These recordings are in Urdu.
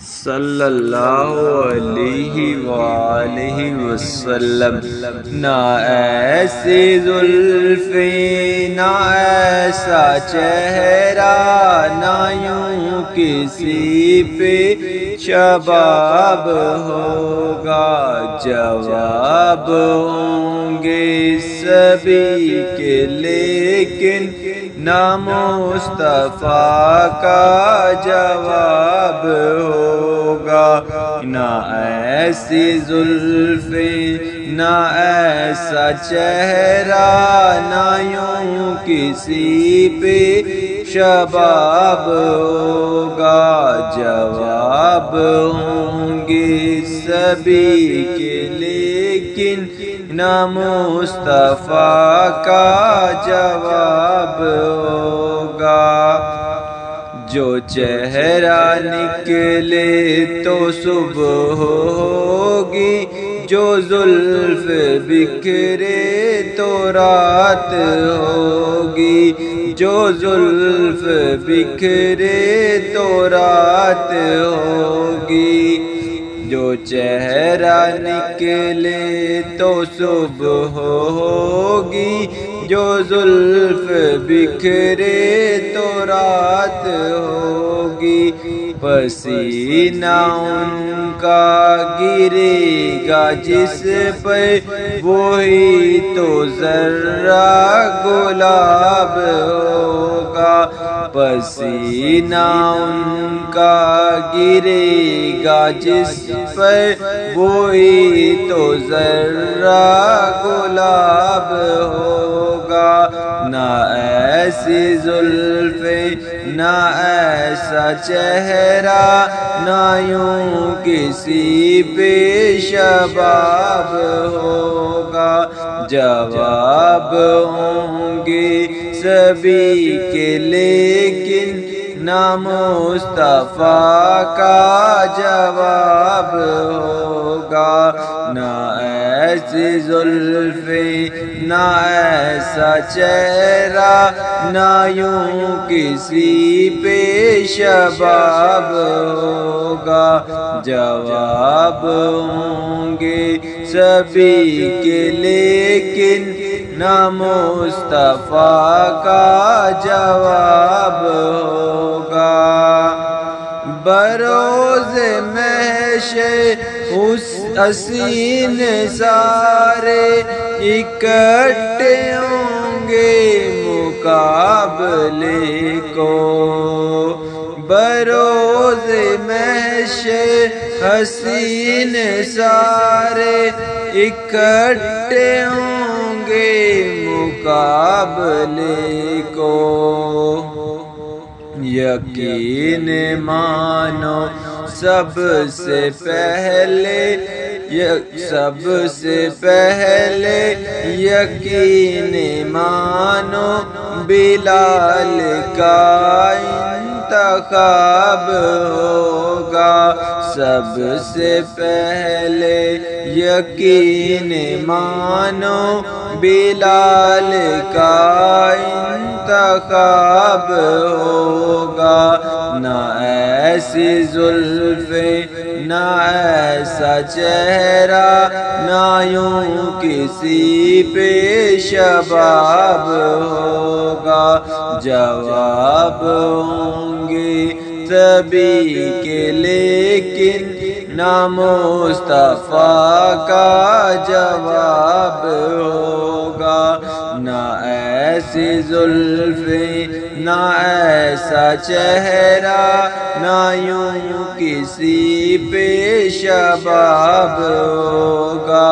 صلی اللہ علیہ وآلہ وسلم۔ نہ ایسی زلفیں نہ ایسا چہرہ، نہ یوں کسی پہ شباب ہوگا، جواب ہوں گے سبھی کے لیکن نہ مصطفیٰ کا جواب ہوگا۔ نہ ایسی زلفیں نہ ایسا چہرہ، نہ یوں کسی پہ شباب ہوگا، جواب ہوں گے سبھی کے لیکن نہ مصطفیٰ کا جواب ہوگا۔ جو چہرہ نکلے تو صبح ہوگی، جو زلف بکھرے تو رات ہوگی، جو زلف بکھرے تو رات ہوگی۔ جو چہرہ نکلے تو صبح ہوگی، جو زلف بکھرے تو رات ہوگی۔ پسینہ ان کا گرے گا جس پہ، وہی تو ذرہ گلاب ہوگا۔ پسینہ ان کا گرے گا جس پہ، وہی تو ذرہ گلاب ہوگا۔ نہ ایسی زلفیں نہ ایسا چہرہ، نہ یوں کسی پہ شباب ہوگا، جواب ہوں گے سبھی کے لیکن نہ مصطفیٰ کا جواب ہوگا۔ نہ ایسی زلفیں نہ ایسا چہرہ، نہ یوں کسی پہ شباب ہوگا، جواب ہوں گے سبھی کے لیکن نہ مصطفیٰ کا جواب ہوگا۔ بروز محشر حسین سارے اکٹھے ہوں گے مقابلے کو، بروز محشر حسین سارے اکٹھے ہوں گے مقابلے کو۔ یقین مانو سب سے پہلے، سب سے پہلے یقین مانو بلال کا انتخاب ہوگا۔ سب سے پہلے یقین مانو بلال کا انتخاب ہوگا۔ نہ ایسی زلفیں نہ ایسا چہرہ، نہ یوں کسی پہ شباب ہوگا، جواب ہوں گے سبھی کے لیکن نہ مصطفیٰ کا جواب ہوگا۔ نہ ایسی زلفیں نہ ایسا چہرہ، نہ یوں کسی پہ شباب ہوگا،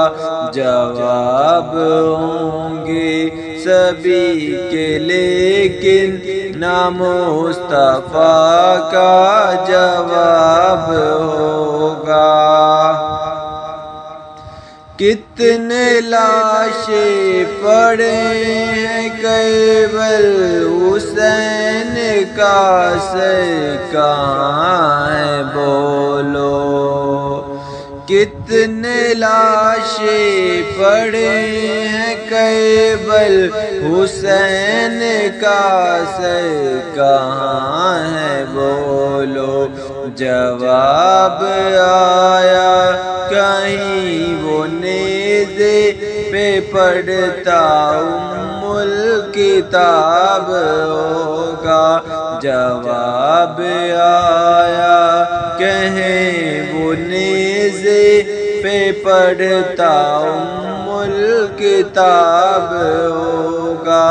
جواب ہوں گے سبھی کے لیکن نہ مصطفیٰ کا جواب ہوگا۔ کتنے لاشیں پڑے ہیں کربل، حسین کا سر کہاں ہے بولو۔ کتنے لاشیں پڑے ہیں کربل، حسین کا سر کہاں ہے بولو۔ جواب آیا کہیں وہ نیزے پہ پڑھتا الکتاب ہوگا، جواب آیا کہیں وہ نیزے پہ پڑھتا الکتاب ہوگا،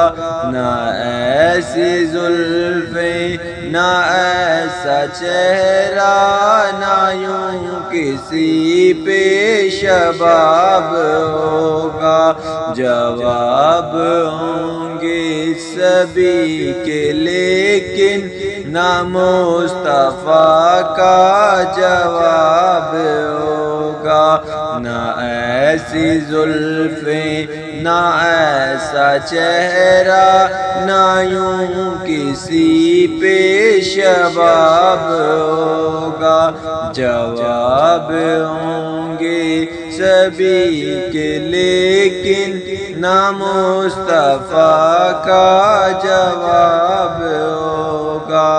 نہ ایسی زلفیں نہ ایسا چہرہ، نہ یوں کسی پہ شباب ہوگا، جواب ہوں گے سبھی کے لیکن نہ مصطفیٰ کا جواب ہوگا، نہ ایسی زلفیں نہ ایسا چہرہ، نہ یوں کسی پہ شباب ہوگا، جواب ہوں گے سبھی کے لیکن نہ مصطفیٰ کا جواب ہوگا۔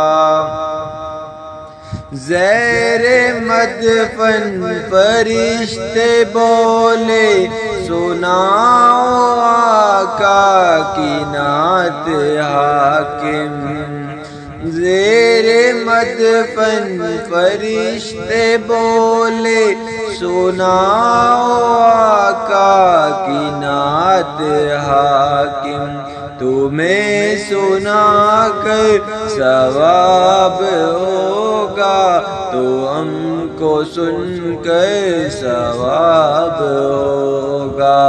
زیر مدفن فرشتے بولے سناؤ آقا کی نعت حاکم، زیر مدفن فرشتے بولے سناؤ آقا کی نعت حاکم، تمہیں سنا کر ثواب ہوگا تو ہم کو سن کر ثواب ہوگا،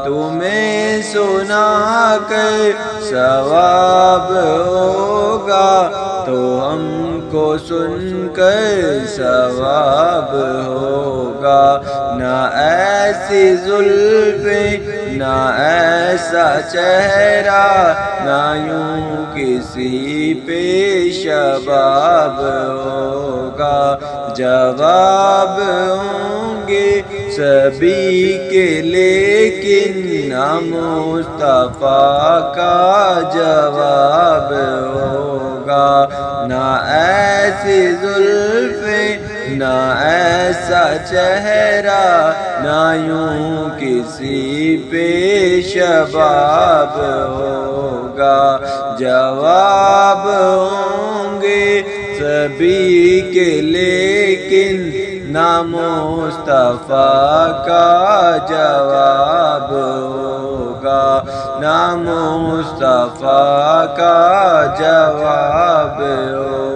تمہیں سنا کر ثواب ہوگا تو ہم کو سن کر ثواب ہوگا، نہ ایسی زلفیں نہ ایسا چہرہ، نہ یوں کسی پہ شباب ہوگا، جواب ہوں گے سبھی کے لیکن نہ مصطفیٰ کا جواب ہوگا، نہ ایسی زلفیں نہ ایسا چہرہ، نہ یوں کسی پہ شباب ہوگا، جواب ہوں گے سبھی کے لیکن نہ مصطفیٰ کا جواب ہوگا، نہ مصطفیٰ کا جواب ہوگا۔